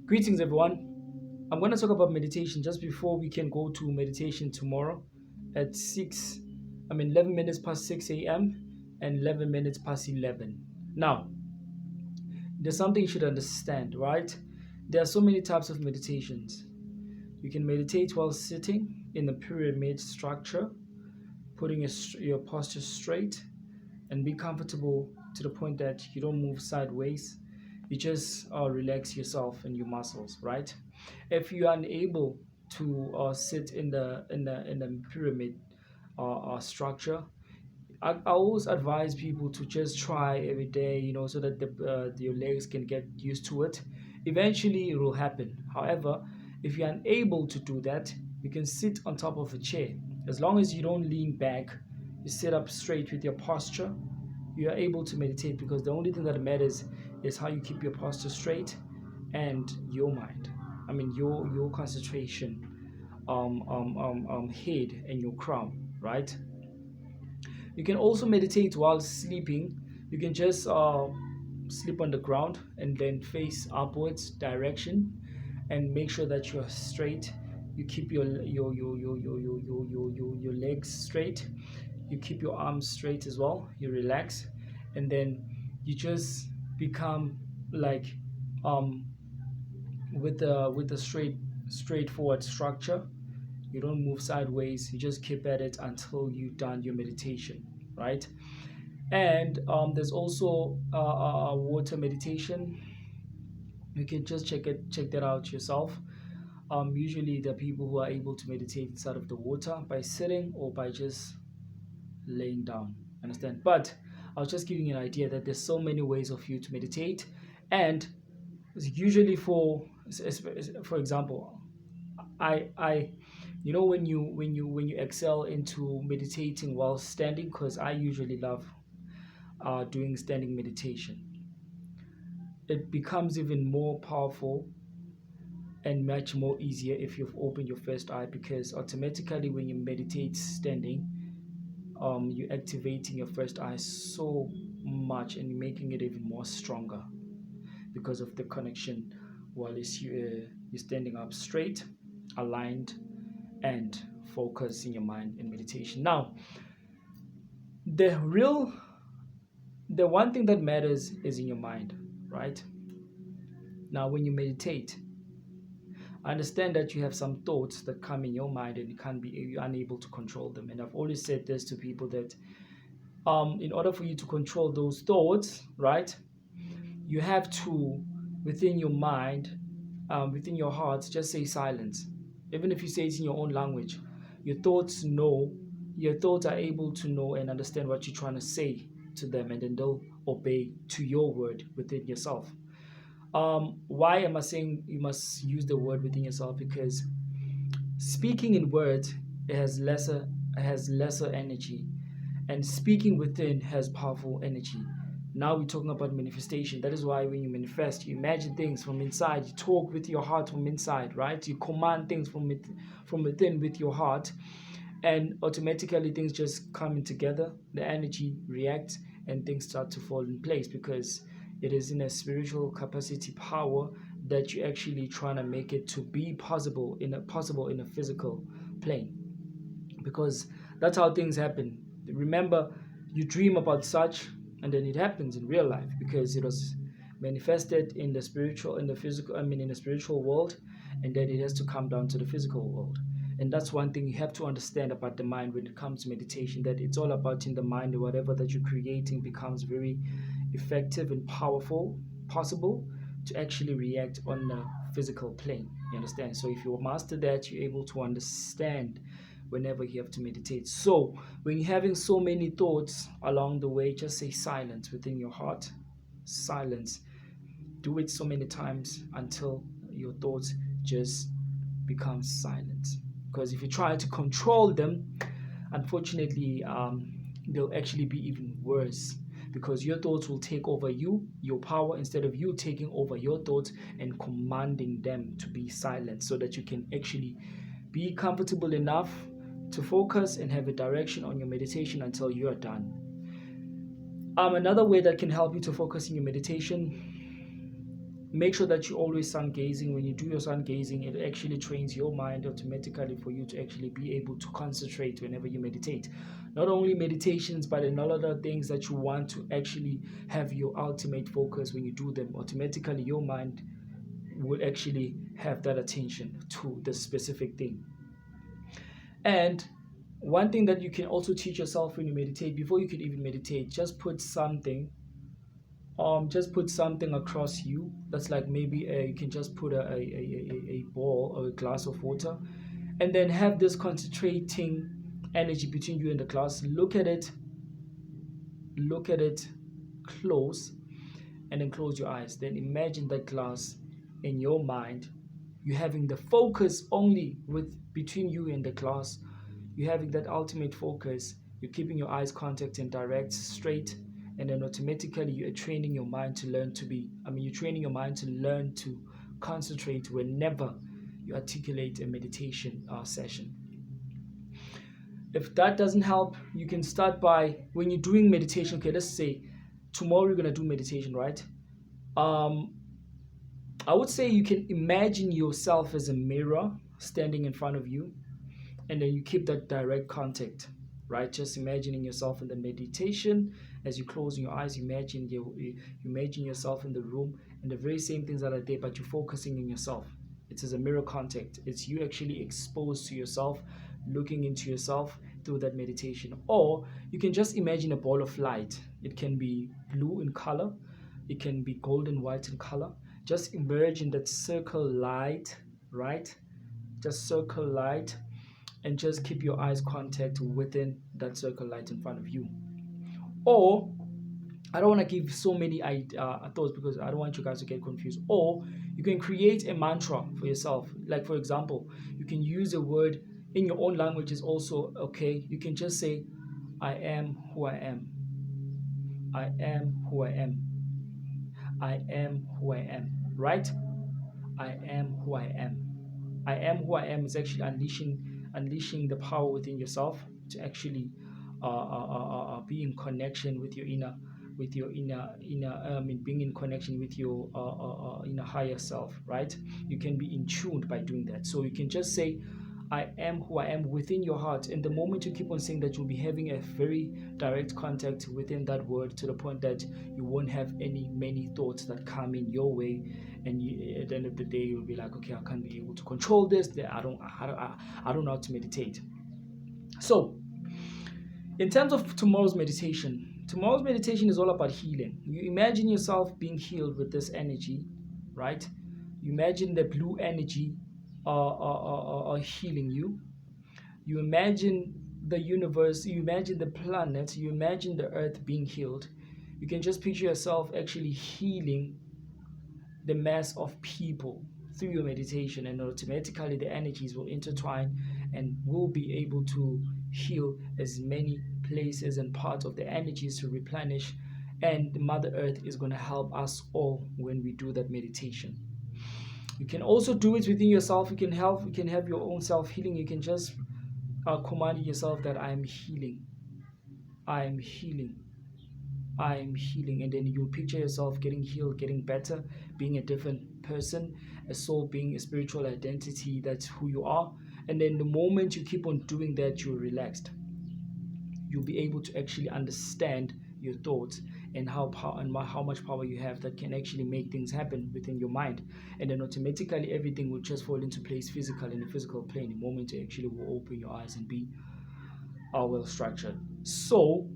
Greetings, everyone. I'm going to talk about meditation just before we can go to meditation tomorrow at 11 minutes past 6 a.m. and 11 minutes past 11. Now, there's something you should understand, right? There are so many types of meditations. You can meditate while sitting in a pyramid structure, putting your posture straight and be comfortable to the point that you don't move sideways. You just relax yourself and your muscles, right? If you are unable to sit in the pyramid structure, I always advise people to just try every day, so that your legs can get used to it. Eventually, it will happen. However, if you're unable to do that, you can sit on top of a chair. As long as you don't lean back, you sit up straight with your posture, you are able to meditate because the only thing that matters is how you keep your posture straight and your mind. I mean, your concentration, head and your crown, right? You can also meditate while sleeping. You can just sleep on the ground and then face upwards direction and make sure that you're straight. You keep your legs straight. You keep your arms straight as well. You relax, and then you just become like um with a straightforward structure. You don't move sideways. You just keep at it until you've done your meditation, right? And there's also a water meditation. You can just check that out yourself. Usually, the people who are able to meditate inside of the water by sitting or by just laying down. Understand? But I was just giving you an idea that there's so many ways of you to meditate, and usually for example, I when you excel into meditating while standing, because I usually love doing standing meditation, it becomes even more powerful and much more easier if you've opened your first eye, because automatically when you meditate standing, you're activating your first eye so much and you're making it even more stronger because of the connection while you're standing up straight, aligned, and focus in your mind in meditation. Now, the real the one thing that matters is in your mind, right? Now, when you meditate, understand that you have some thoughts that come in your mind and you're unable to control them. And I've always said this to people that in order for you to control those thoughts, right, you have to, within your mind, within your heart, just say silence. Even if you say it in your own language, your thoughts know, your thoughts are able to know and understand what you're trying to say to them, and then they'll obey to your word within yourself. Why am I saying you must use the word within yourself? Because speaking in words, it has lesser energy, and speaking within has powerful energy. Now we're talking about manifestation. That is why when you manifest, you imagine things from inside. You talk with your heart from inside, right? You command things from within with your heart, and automatically things just come in together. The energy reacts, and things start to fall in place because it is in a spiritual capacity power that you actually trying to make it to be possible in a physical plane, because that's how things happen. Remember, you dream about such, and then it happens in real life because it was manifested in the spiritual, in the physical. I mean, in the spiritual world, and then it has to come down to the physical world. And that's one thing you have to understand about the mind when it comes to meditation, that it's all about in the mind, and whatever that you're creating becomes very effective and powerful, possible to actually react on the physical plane. You understand? So if you master that, you're able to understand whenever you have to meditate. So when you're having so many thoughts along the way, just say silence within your heart. Silence. Do it so many times until your thoughts just become silent. Because if you try to control them, unfortunately, they'll actually be even worse, because your thoughts will take over your power, instead of you taking over your thoughts and commanding them to be silent, so that you can actually be comfortable enough to focus and have a direction on your meditation until you are done. Another way that can help you to focus in your meditation Make sure that you always sun gazing. When you do your sun gazing, it actually trains your mind automatically for you to actually be able to concentrate whenever you meditate. Not only meditations, but in all other things that you want to actually have your ultimate focus. When you do them, automatically your mind will actually have that attention to the specific thing. And one thing that you can also teach yourself when you meditate, before you can even meditate, just put something across you. That's like maybe you can just put a bowl or a glass of water, and then have this concentrating energy between you and the glass. Look at it close, and then close your eyes. Then imagine that glass in your mind. You having the focus only with between you and the glass. You having that ultimate focus. You're keeping your eyes contact and direct straight, and then automatically you're training your mind to learn to be. You're training your mind to learn to concentrate whenever you articulate a meditation session. If that doesn't help, you can start by, when you're doing meditation, okay, let's say tomorrow you're going to do meditation, right? I would say you can imagine yourself as a mirror standing in front of you, and then you keep that direct contact, right? Just imagining yourself in the meditation. As you close your eyes, you imagine yourself in the room, and the very same things that are there, but you're focusing on yourself. It is a mirror contact. It's you actually exposed to yourself, looking into yourself through that meditation. Or you can just imagine a ball of light. It can be blue in color, it can be golden white in color. Just imagine that circle light, right? Just circle light, and just keep your eyes contact within that circle light in front of you. Or I don't want to give so many thoughts because I don't want you guys to get confused. Or you can create a mantra for yourself. Like, for example, you can use a word in your own language is also okay. You can just say, I am who I am. I am who I am. I am who I am. Right? I am who I am. I am who I am is actually unleashing the power within yourself to actually be in connection with your inner being in connection with your inner higher self, right? You can be in tuned by doing that. So you can just say, I am who I am within your heart. And the moment you keep on saying that, you'll be having a very direct contact within that word, to the point that you won't have many thoughts that come in your way. And at the end of the day, you'll be like, okay, I can't be able to control this. I don't know how to meditate. So in terms of tomorrow's meditation is all about healing. You imagine yourself being healed with this energy, right? You imagine the blue energy healing you. You imagine the universe, you imagine the planet, you imagine the earth being healed. You can just picture yourself actually healing the mass of people through your meditation, and automatically the energies will intertwine and will be able to heal as many places and parts of the energies to replenish. And Mother Earth is going to help us all when we do that meditation. You can also do it within yourself. You can have your own self-healing. You can just command yourself that I am healing. I am healing. I am healing. And then you'll picture yourself getting healed, getting better, being a different person, a soul, being a spiritual identity. That's who you are. And then the moment you keep on doing that, you're relaxed. You'll be able to actually understand your thoughts and how much power you have that can actually make things happen within your mind. And then automatically everything will just fall into place physical, in the physical plane, the moment you actually will open your eyes and be well structured. So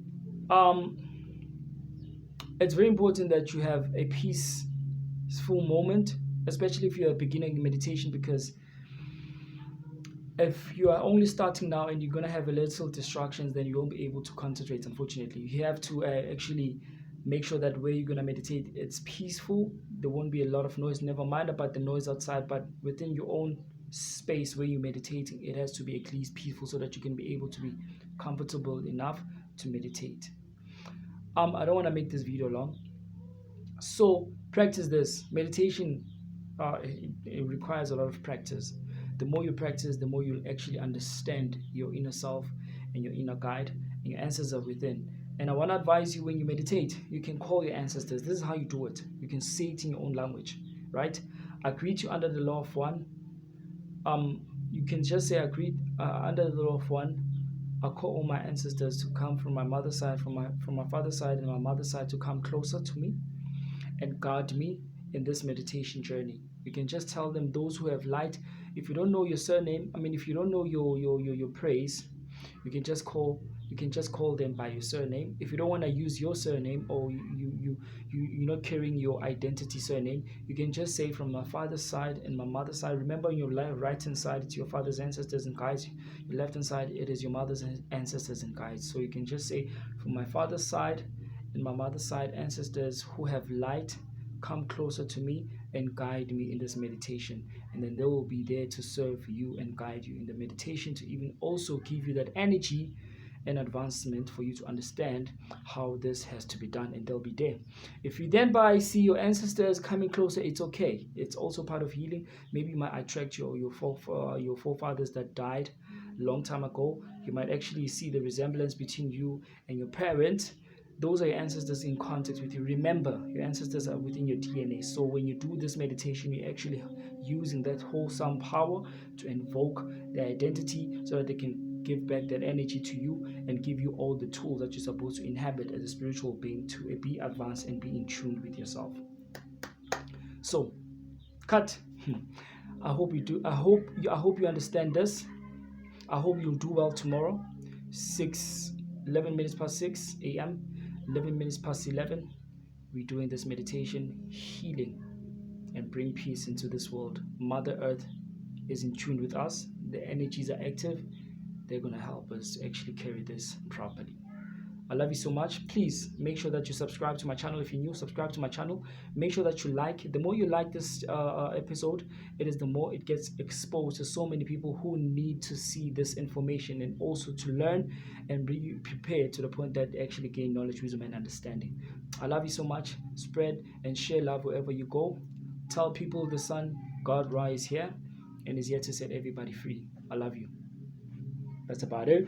it's very important that you have a peaceful moment, especially if you're a beginner in meditation, because if you are only starting now and you're going to have a little distractions, then you won't be able to concentrate, unfortunately. You have to actually make sure that where you're going to meditate, it's peaceful. There won't be a lot of noise. Never mind about the noise outside, but within your own space where you're meditating, it has to be at least peaceful so that you can be able to be comfortable enough to meditate. I don't want to make this video long. So practice this. Meditation, it requires a lot of practice. The more you practice, the more you'll actually understand your inner self and your inner guide, and your answers are within. And I want to advise you, when you meditate, you can call your ancestors. This is how you do it. You can say it in your own language. right? I greet you under the law of one. You can just say I greet under the law of one. I call all my ancestors to come from my mother's side, from my father's side, and my mother's side to come closer to me and guard me in this meditation journey. You can just tell them, those who have light. If you don't know your surname, if you don't know your praise, you can just call them by your surname. If you don't want to use your surname, or you're not carrying your identity surname, you can just say from my father's side and my mother's side. Remember, on your right hand side it's your father's ancestors and guides, your left hand side it is your mother's ancestors and guides. So you can just say, from my father's side and my mother's side ancestors who have light, come closer to me and guide me in this meditation. And then they will be there to serve you and guide you in the meditation, to even also give you that energy and advancement for you to understand how this has to be done, and they'll be there. If you then see your ancestors coming closer, it's okay. It's also part of healing. Maybe you might attract your forefathers that died a long time ago. You might actually see the resemblance between you and your parent. Those are your ancestors in contact with you. Remember, your ancestors are within your DNA. So when you do this meditation, you're actually using that wholesome power to invoke their identity, so that they can give back that energy to you and give you all the tools that you're supposed to inhabit as a spiritual being, to be advanced and be in tune with yourself. So, cut. I hope you do. I hope you understand this. I hope you'll do well tomorrow. 11 minutes past 6 a.m. 11 minutes past 11. We're doing this meditation, healing, and bring peace into this world. Mother Earth is in tune with us. The energies are active. They're going to help us to actually carry this properly. I love you so much. Please make sure that you subscribe to my channel. If you're new, subscribe to my channel. Make sure that you like. The more you like this episode, the more it gets exposed to so many people who need to see this information, and also to learn and be prepared to the point that they actually gain knowledge, wisdom, and understanding. I love you so much. Spread and share love wherever you go. Tell people the Sun God Ra is here and is here to set everybody free. I love you. That's about it.